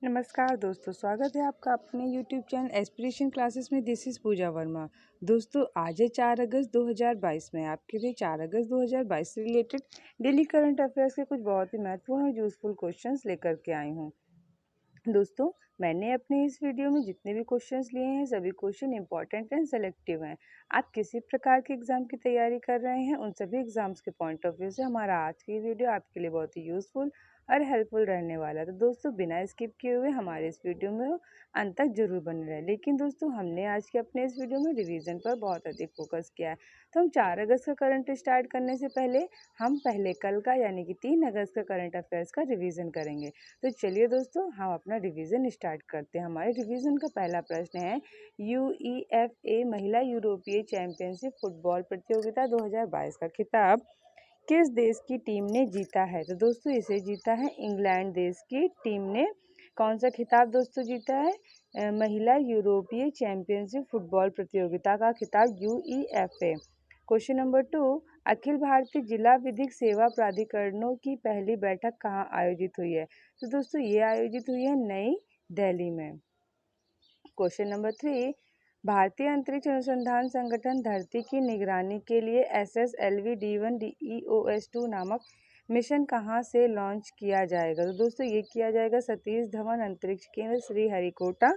नमस्कार दोस्तों, स्वागत है आपका अपने YouTube चैनल एस्पिरेशन क्लासेस में। दिस इज़ पूजा वर्मा। दोस्तों आज है 4 अगस्त 2022 में आपके लिए 4 अगस्त 2022 से रिलेटेड डेली करंट अफेयर्स के कुछ बहुत ही महत्वपूर्ण और यूज़फुल क्वेश्चंस लेकर के आई हूँ। दोस्तों मैंने अपने इस वीडियो में जितने भी क्वेश्चंस लिए हैं सभी क्वेश्चन इंपॉर्टेंट एंड सेलेक्टिव हैं। आप किसी प्रकार के एग्जाम की तैयारी कर रहे हैं उन सभी एग्जाम्स के पॉइंट ऑफ व्यू से हमारा आज की वीडियो आपके लिए बहुत ही यूजफुल और हेल्पफुल रहने वाला है। तो दोस्तों बिना स्किप किए हुए हमारे इस वीडियो में अंत तक जरूर बने रहे। लेकिन दोस्तों हमने आज के अपने इस वीडियो में रिवीजन पर बहुत अधिक फोकस किया है। तो हम 4 अगस्त का करंट स्टार्ट करने से पहले हम पहले कल का यानी कि 3 अगस्त का करंट अफेयर्स का रिवीजन करेंगे। तो चलिए दोस्तों हम अपना रिवीजन स्टार्ट करते हैं। हमारे रिवीजन का पहला प्रश्न है UEFA महिला यूरोपीय चैंपियनशिप फुटबॉल प्रतियोगिता 2022 का खिताब किस देश की टीम ने जीता है। तो दोस्तों इसे जीता है इंग्लैंड देश की टीम ने। कौन सा खिताब दोस्तों जीता है? महिला यूरोपीय चैंपियनशिप फुटबॉल प्रतियोगिता का खिताब UEFA। Question number 2, Akhil Bharatiya जिला विधिक सेवा प्राधिकरणों की पहली बैठक कहाँ आयोजित हुई है। तो दोस्तों ये आयोजित हुई है नई दिल्ली में। क्वेश्चन नंबर 3, भारतीय अंतरिक्ष अनुसंधान संगठन धरती की निगरानी के लिए SSLV D1 DEOS-2 नामक मिशन कहाँ से लॉन्च किया जाएगा। तो दोस्तों ये किया जाएगा सतीश धवन अंतरिक्ष केंद्र श्रीहरिकोटा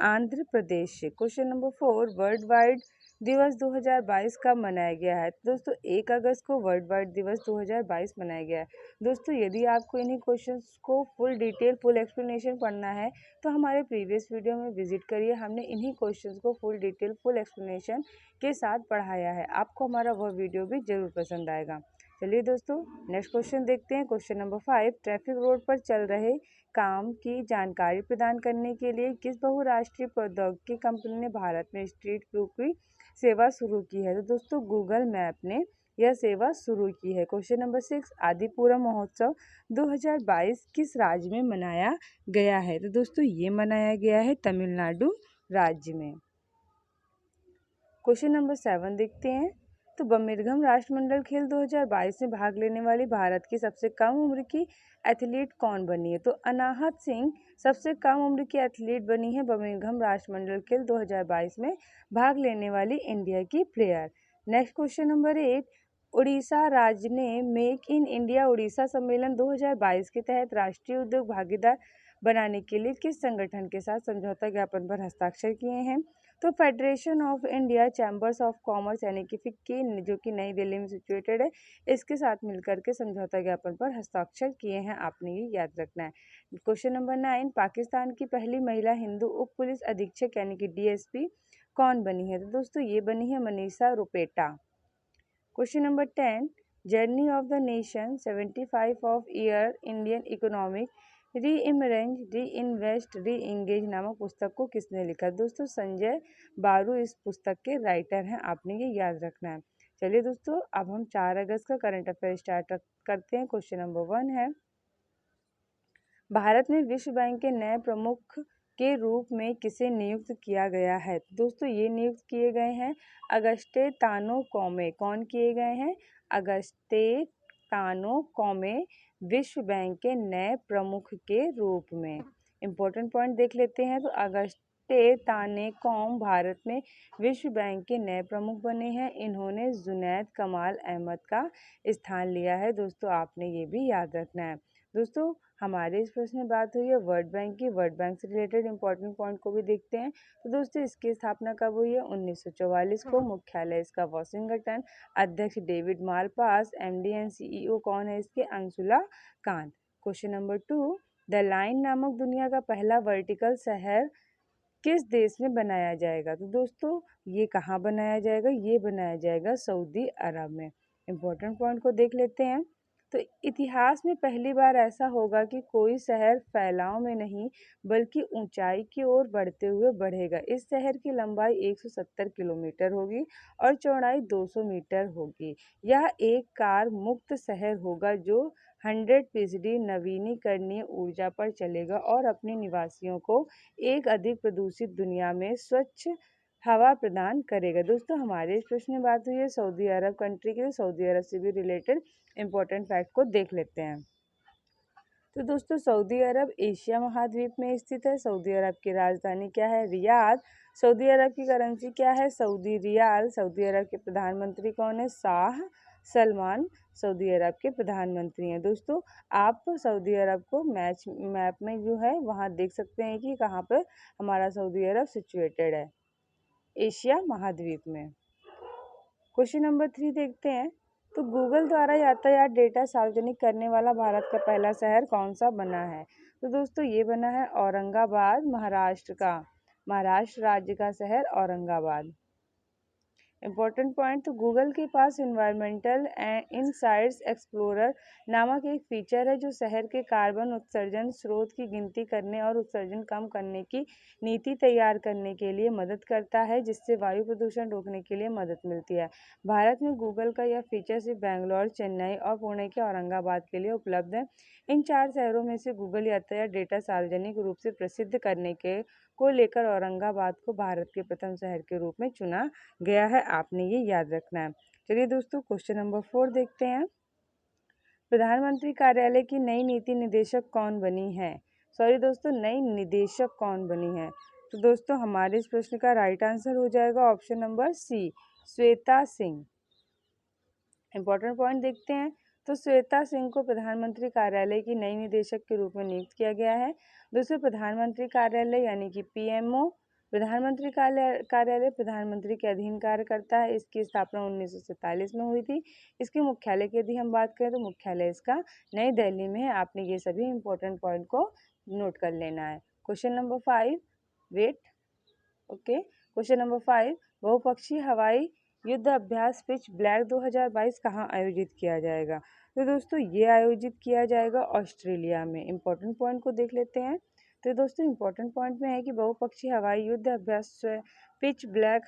आंध्र प्रदेश से। क्वेश्चन नंबर 4, वर्ल्ड वाइड दिवस 2022 कब मनाया गया है। तो दोस्तों 1 अगस्त को वर्ल्ड वाइड दिवस 2022 मनाया गया है। दोस्तों यदि आपको इन्हीं क्वेश्चंस को फुल डिटेल फुल एक्सप्लेनेशन पढ़ना है तो हमारे प्रीवियस वीडियो में विजिट करिए। हमने इन्हीं क्वेश्चंस को फुल डिटेल फुल एक्सप्लेनेशन के साथ पढ़ाया है। आपको हमारा वह वीडियो भी जरूर पसंद आएगा। चलिए दोस्तों नेक्स्ट क्वेश्चन देखते हैं। क्वेश्चन नंबर 5, ट्रैफिक रोड पर चल रहे काम की जानकारी प्रदान करने के लिए किस बहुराष्ट्रीय प्रौद्योगिकी कंपनी ने भारत में स्ट्रीट व्यू की सेवा शुरू की है। तो दोस्तों गूगल मैप ने यह सेवा शुरू की है। क्वेश्चन नंबर 6, आदिपुरम महोत्सव 2022 किस राज्य में मनाया गया है। तो दोस्तों ये मनाया गया है तमिलनाडु राज्य में। क्वेश्चन नंबर 7 देखते हैं। तो बर्मिंघम राष्ट्रमंडल खेल 2022 में भाग लेने वाली भारत की सबसे कम उम्र की एथलीट कौन बनी है। तो अनाहत सिंह सबसे कम उम्र की एथलीट बनी है बर्मिंघम राष्ट्रमंडल खेल 2022 में भाग लेने वाली इंडिया की player. Next question number 8, Orissa राज्य ने मेक इन इंडिया उड़ीसा सम्मेलन 2022 के तहत राष्ट्रीय उद्योग भागीदार बनाने के लिए किस संगठन के साथ समझौता ज्ञापन पर हस्ताक्षर किए हैं। तो federation of India chambers of commerce यानी कि फिक्की जो कि नई दिल्ली में सिचुएटेड है, इसके साथ मिलकर के समझौता ज्ञापन पर हस्ताक्षर किए हैं। आपने ये याद रखना है। क्वेश्चन नंबर 9, पाकिस्तान की पहली महिला हिंदू उप पुलिस अधीक्षक यानी कि DSP कौन बनी है। तो दोस्तों ये बनी है Manisha Rupeta. Question number 10, journey of the nation 75 of year Indian economic re emerge री इन्वेस्ट री इंगेज नामक पुस्तक को किसने लिखा। दोस्तों संजय बारू इस पुस्तक के राइटर हैं। आपने ये याद रखना है। चलिए दोस्तों अब हम 4 अगस्त का करंट अफेयर स्टार्ट करते हैं। क्वेश्चन नंबर 1 है, भारत में विश्व बैंक के नए प्रमुख के रूप में किसे नियुक्त किया गया है। दोस्तों ये नियुक्त किए गए हैं अगस्टे तानो कोमे। कौन किए गए हैं? अगस्टे तानो कोमे विश्व बैंक के नए प्रमुख के रूप में। इम्पोर्टेंट पॉइंट देख लेते हैं। तो अगस्टे तानेकॉम भारत में विश्व बैंक के नए प्रमुख बने हैं। इन्होंने जुनैद कमाल अहमद का स्थान लिया है। दोस्तों आपने ये भी याद रखना है। दोस्तों हमारे इस प्रश्न में बात हुई है वर्ल्ड बैंक की। वर्ल्ड बैंक से रिलेटेड इंपॉर्टेंट पॉइंट को भी देखते हैं। तो दोस्तों इसकी स्थापना कब हुई है? 1944 को। मुख्यालय इसका वाशिंगटन। अध्यक्ष David Malpass. MD and CEO कौन है इसके? Anshula Kant. Question number 2, the line नामक दुनिया का पहला वर्टिकल शहर किस देश में बनाया जाएगा। तो दोस्तों ये कहाँ बनाया जाएगा? ये बनाया जाएगा सऊदी अरब में। इम्पोर्टेंट पॉइंट को देख लेते हैं। तो इतिहास में पहली बार ऐसा होगा कि कोई शहर फैलाव में नहीं बल्कि ऊंचाई की ओर बढ़ते हुए बढ़ेगा। इस शहर की लंबाई 170 किलोमीटर होगी और चौड़ाई 200 मीटर होगी। यह एक कार मुक्त शहर होगा जो 100% नवीनीकरणीय ऊर्जा पर चलेगा और अपने निवासियों को एक अधिक प्रदूषित दुनिया में स्वच्छ हवा प्रदान करेगा। दोस्तों हमारे इस प्रश्न में बात हुई है सऊदी अरब कंट्री के। सऊदी अरब से भी रिलेटेड इंपॉर्टेंट फैक्ट को देख लेते हैं। तो दोस्तों सऊदी अरब एशिया महाद्वीप में स्थित है। सऊदी अरब की राजधानी क्या है? रियाद। सऊदी अरब की करेंसी क्या है? Saudi riyal. सऊदी अरब के प्रधानमंत्री कौन है? शाह सलमान सऊदी अरब के प्रधानमंत्री हैं। दोस्तों आप सऊदी अरब को मैप में जो है वहाँ देख सकते हैं कि कहाँ पर हमारा सऊदी अरब सिचुएटेड है, एशिया महाद्वीप में। क्वेश्चन नंबर 3 देखते हैं। तो गूगल द्वारा यातायात डेटा सार्वजनिक करने वाला भारत का पहला शहर कौन सा बना है? तो दोस्तों ये बना है औरंगाबाद, महाराष्ट्र का। महाराष्ट्र राज्य का शहर औरंगाबाद। इम्पोर्टेंट पॉइंट, तो गूगल के पास इन्वायरमेंटल इनसाइट्स एक्सप्लोरर नामक एक फीचर है जो शहर के कार्बन उत्सर्जन स्रोत की गिनती करने और उत्सर्जन कम करने की नीति तैयार करने के लिए मदद करता है, जिससे वायु प्रदूषण रोकने के लिए मदद मिलती है। भारत में गूगल का यह फीचर सिर्फ बेंगलोर, चेन्नई और पुणे के औरंगाबाद के लिए उपलब्ध है। इन 4 शहरों में से गूगल यातायात डेटा सार्वजनिक रूप से प्रसिद्ध करने के को लेकर औरंगाबाद को भारत के प्रथम शहर के रूप में चुना गया है। आपने ये याद रखना है। चलिए दोस्तों क्वेश्चन नंबर 4 देखते हैं। प्रधानमंत्री कार्यालय की नई नीति निदेशक कौन बनी है? सॉरी दोस्तों, नई निदेशक कौन बनी है? तो दोस्तों हमारे इस प्रश्न का राइट आंसर हो जाएगा option number C, Shweta Singh. Important point देखते हैं। तो श्वेता सिंह को प्रधानमंत्री कार्यालय की नई निदेशक के रूप में नियुक्त किया गया है। दूसरे, प्रधानमंत्री कार्यालय यानी कि पीएमओ प्रधानमंत्री कार्यालय प्रधानमंत्री के अधीन कार्य करता है। इसकी स्थापना 1947 में हुई थी। इसके मुख्यालय की यदि हम बात करें तो मुख्यालय इसका नई दिल्ली में है। आपने ये सभी इंपॉर्टेंट पॉइंट को नोट कर लेना है। Question number 5 wait okay question number 5, बहुपक्षीय हवाई युद्ध अभ्यास पिच ब्लैक 2022 कहाँ आयोजित किया जाएगा? तो दोस्तों ये आयोजित किया जाएगा ऑस्ट्रेलिया में। इंपॉर्टेंट पॉइंट को देख लेते हैं। तो दोस्तों इंपॉर्टेंट पॉइंट में है कि बहुपक्षीय हवाई युद्ध अभ्यास पिच ब्लैक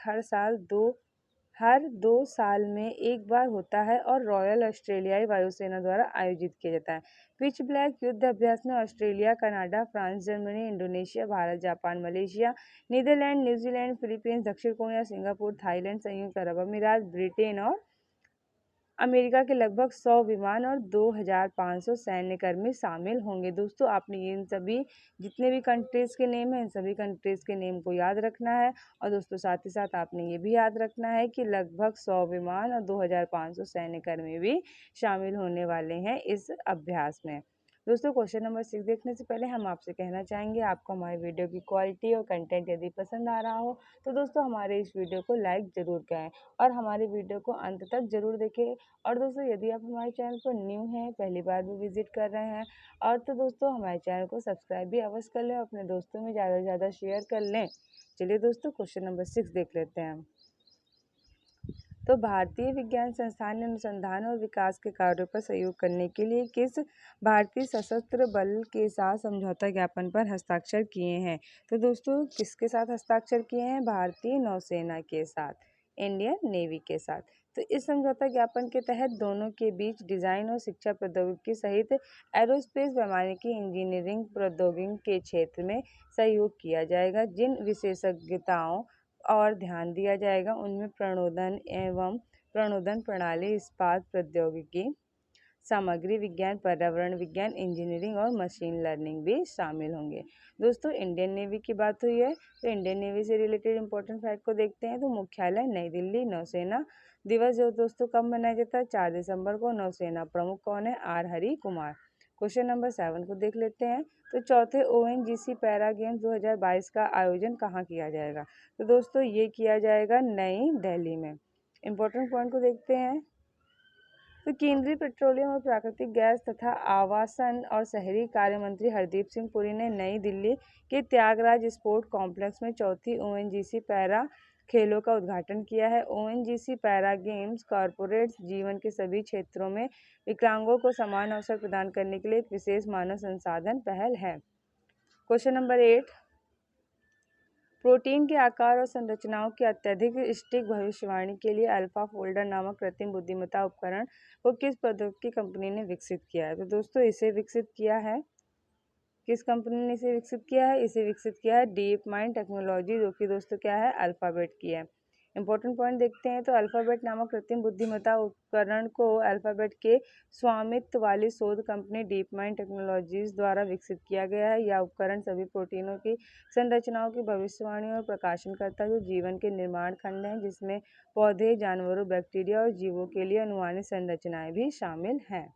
हर 2 साल में एक बार होता है और रॉयल ऑस्ट्रेलियाई वायुसेना द्वारा आयोजित किया जाता है। पिच ब्लैक युद्ध अभ्यास में Australia, Canada, France, Germany, Indonesia, Bharat, Japan, Malaysia, Netherlands, New Zealand, Philippines, दक्षिण कोरिया, सिंगापुर, थाईलैंड, संयुक्त अरब अमीरात, ब्रिटेन और अमेरिका के लगभग 100 विमान और 2500 सैन्यकर्मी शामिल होंगे। दोस्तों आपने इन सभी जितने भी कंट्रीज़ के नेम हैं, इन सभी कंट्रीज़ के नेम को याद रखना है। और दोस्तों साथ ही साथ आपने ये भी याद रखना है कि लगभग 100 विमान और 2500 सैन्यकर्मी भी शामिल होने वाले हैं इस अभ्यास में। दोस्तों क्वेश्चन नंबर 6 देखने से पहले हम आपसे कहना चाहेंगे, आपको हमारी वीडियो की क्वालिटी और कंटेंट यदि पसंद आ रहा हो तो दोस्तों हमारे इस वीडियो को लाइक ज़रूर करें और हमारी वीडियो को अंत तक ज़रूर देखें। और दोस्तों यदि आप हमारे चैनल पर न्यू हैं, पहली बार भी विजिट कर रहे हैं, और तो दोस्तों हमारे चैनल को सब्सक्राइब भी अवश्य कर लें, अपने दोस्तों में ज़्यादा से ज़्यादा शेयर कर लें। चलिए दोस्तों क्वेश्चन नंबर 6 देख लेते हैं। तो भारतीय विज्ञान संस्थान ने अनुसंधान और विकास के कार्यों पर सहयोग करने के लिए किस भारतीय सशस्त्र बल के साथ समझौता ज्ञापन पर हस्ताक्षर किए हैं? तो दोस्तों किसके साथ हस्ताक्षर किए हैं? भारतीय नौसेना के साथ, इंडियन नेवी के साथ। तो इस समझौता ज्ञापन के तहत दोनों के बीच डिजाइन और शिक्षा प्रौद्योगिकी सहित एरोस्पेस, वैमानिकी, इंजीनियरिंग प्रौद्योगिकी के क्षेत्र में सहयोग किया जाएगा। जिन विशेषज्ञताओं और ध्यान दिया जाएगा उनमें प्रणोदन प्रणाली, इस्पात प्रौद्योगिकी, सामग्री विज्ञान, पर्यावरण विज्ञान, इंजीनियरिंग और मशीन लर्निंग भी शामिल होंगे। दोस्तों इंडियन नेवी की बात हुई है तो इंडियन नेवी से रिलेटेड इंपॉर्टेंट फैक्ट को देखते हैं। तो मुख्यालय नई दिल्ली। नौसेना दिवस जो दोस्तों कब मनाया जाता है? 4 दिसंबर को। नौसेना प्रमुख कौन है? R Hari Kumar. Question number 7 को देख लेते हैं। तो चौथे ONGC पैरा गेम्स 2022 का आयोजन कहाँ किया जाएगा? तो दोस्तों ये किया जाएगा नई दिल्ली में। इंपॉर्टेंट पॉइंट को देखते हैं। तो केंद्रीय पेट्रोलियम और प्राकृतिक गैस तथा आवासन और शहरी कार्य मंत्री हरदीप सिंह पुरी ने नई दिल्ली के त्यागराज स्पोर्ट कॉम्प्लेक्स में चौथी ONGC पैरा खेलों का उद्घाटन किया है। ONGC पैरा गेम्स कॉरपोरेट जीवन के सभी क्षेत्रों में विकलांगों को समान अवसर प्रदान करने के लिए एक विशेष मानव संसाधन पहल है। क्वेश्चन नंबर 8, प्रोटीन के आकार और संरचनाओं की अत्यधिक सटीक भविष्यवाणी के लिए अल्फा फोल्डर नामक कृत्रिम बुद्धिमत्ता उपकरण को किस प्रौद्योगिकी कंपनी ने विकसित किया है? तो दोस्तों इसे विकसित किया है, किस कंपनी ने इसे विकसित किया है? इसे विकसित किया है डीप माइंड टेक्नोलॉजी, जो कि दोस्तों क्या है? अल्फाबेट की है। इंपॉर्टेंट पॉइंट देखते हैं तो अल्फ़ाबेट नामक कृत्रिम बुद्धिमत्ता उपकरण को अल्फ़ाबेट के स्वामित्व वाली शोध कंपनी डीप माइंड टेक्नोलॉजीज द्वारा विकसित किया गया है। यह उपकरण सभी प्रोटीनों की संरचनाओं की भविष्यवाणी और प्रकाशन करता है जो जीवन के निर्माण खंड हैं, जिसमें पौधे, जानवरों, बैक्टीरिया और जीवों के लिए अनुमानित संरचनाएं भी शामिल हैं।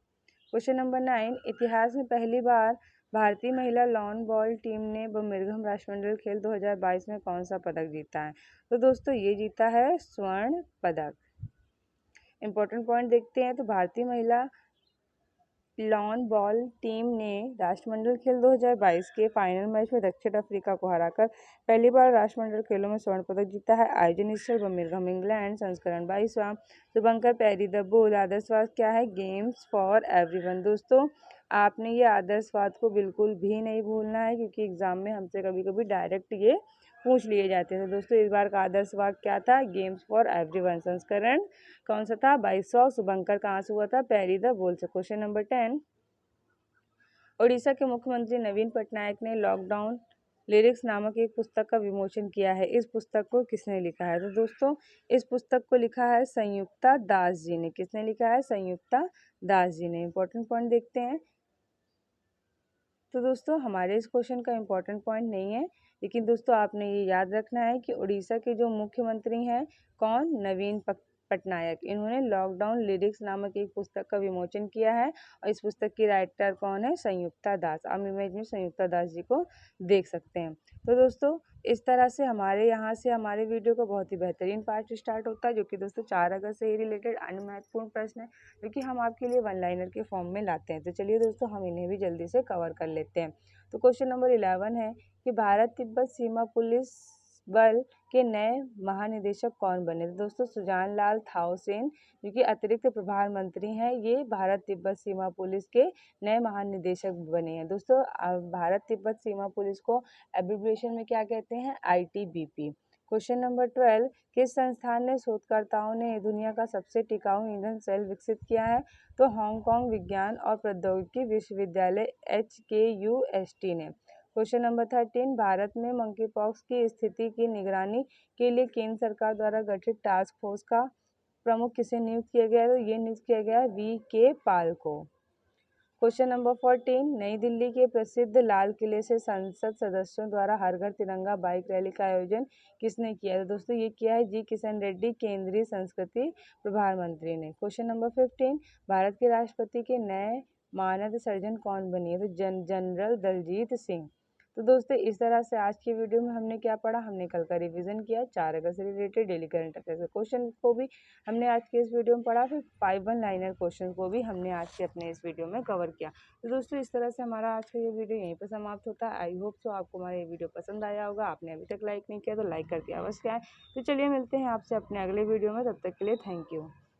क्वेश्चन नंबर 9, इतिहास में पहली बार भारतीय महिला लॉन बॉल टीम ने बर्मिंघम राष्ट्रमंडल खेल 2022 में कौन सा पदक जीता है? तो दोस्तों ये जीता है स्वर्ण पदक। इंपॉर्टेंट पॉइंट देखते हैं तो भारतीय महिला लॉन बॉल टीम ने राष्ट्रमंडल खेल 2022 के फाइनल मैच में दक्षिण अफ्रीका को हराकर पहली बार राष्ट्रमंडल खेलों में स्वर्ण पदक जीता है। आयोजन स्थल बर्मिंघम, इंग्लैंड। संस्करण 22वां। शुभंकर पैरी द बुल। आदर्शवाद क्या है? Games for everyone. दोस्तों आपने ये आदर्शवाद को बिल्कुल भी नहीं भूलना है, क्योंकि एग्जाम में हमसे कभी कभी डायरेक्ट ये पूछ लिए जाते थे। दोस्तों इस बार का आदर्शवाद क्या था? Games for everyone. संस्करण कौन सा था? 2200। शुभंकर कहाँ से हुआ था? पैरी द बुल से। क्वेश्चन नंबर 10, ओडिशा के मुख्यमंत्री नवीन पटनायक ने लॉकडाउन लिरिक्स नामक एक पुस्तक का विमोचन किया है। इस पुस्तक को किसने लिखा है? तो दोस्तों इस पुस्तक को लिखा है संयुक्ता दास जी ने। किसने लिखा है? संयुक्ता दास जी ने। इंपॉर्टेंट पॉइंट देखते हैं तो दोस्तों हमारे इस क्वेश्चन का इंपॉर्टेंट पॉइंट नहीं है, लेकिन दोस्तों आपने ये याद रखना है कि उड़ीसा के जो मुख्यमंत्री हैं कौन? नवीन पटनायक। इन्होंने लॉकडाउन लिरिक्स नामक एक पुस्तक का विमोचन किया है और इस पुस्तक की राइटर कौन है? संयुक्ता दास। आप इमेज में संयुक्ता दास जी को देख सकते हैं। तो दोस्तों इस तरह से हमारे यहाँ से हमारे वीडियो का बहुत ही बेहतरीन पार्ट स्टार्ट होता है, जो कि दोस्तों 4 अगस्त से ही रिलेटेड अन्य महत्वपूर्ण प्रश्न है जो कि हम आपके लिए वन लाइनर के फॉर्म में लाते हैं। तो चलिए दोस्तों हम इन्हें भी जल्दी से कवर कर लेते हैं। तो क्वेश्चन नंबर 11 है कि भारत तिब्बत सीमा पुलिस बल के नए महानिदेशक कौन बने? तो दोस्तों सुजान लाल थाउसेन जो कि अतिरिक्त प्रभार मंत्री हैं, ये भारत तिब्बत सीमा पुलिस के नए महानिदेशक बने हैं। दोस्तों भारत तिब्बत सीमा पुलिस को एब्रिविएशन में क्या कहते हैं? ITBP। क्वेश्चन नंबर 12, किस संस्थान ने शोधकर्ताओं ने दुनिया का सबसे टिकाऊ ईंधन सेल विकसित किया है? तो हांगकांग विज्ञान और प्रौद्योगिकी विश्वविद्यालय HKUST ने। क्वेश्चन नंबर 13, भारत में मंकी पॉक्स की स्थिति की निगरानी के लिए केंद्र सरकार द्वारा गठित टास्क फोर्स का प्रमुख किसे नियुक्त किया गया है? तो ये नियुक्त किया गया है VK पाल को। क्वेश्चन नंबर 14, नई दिल्ली के प्रसिद्ध लाल किले से संसद सदस्यों द्वारा हर घर तिरंगा बाइक रैली का आयोजन किसने किया है? तो दोस्तों ये किया है जी किशन रेड्डी, केंद्रीय संस्कृति प्रभार मंत्री ने। क्वेश्चन नंबर 15, भारत के राष्ट्रपति के नए मानद सर्जन कौन बनी है? तो जनरल दलजीत सिंह। तो दोस्तों इस तरह से आज की वीडियो में हमने क्या पढ़ा? हमने कल का रिवीजन किया 4 अगस्त से रिलेटेड डेली करंट अफेयर्स के क्वेश्चन को भी हमने आज के इस वीडियो में पढ़ा, फिर 5 वन लाइनर क्वेश्चन को भी हमने आज के अपने इस वीडियो में कवर किया। तो दोस्तों इस तरह से हमारा आज का ये वीडियो यहीं पर समाप्त होता है। आई होप सो आपको हमारा ये वीडियो पसंद आया होगा। आपने अभी तक लाइक नहीं किया तो लाइक करके अवश्य आए। तो चलिए मिलते हैं आपसे अपने अगले वीडियो में, तब तक के लिए थैंक यू।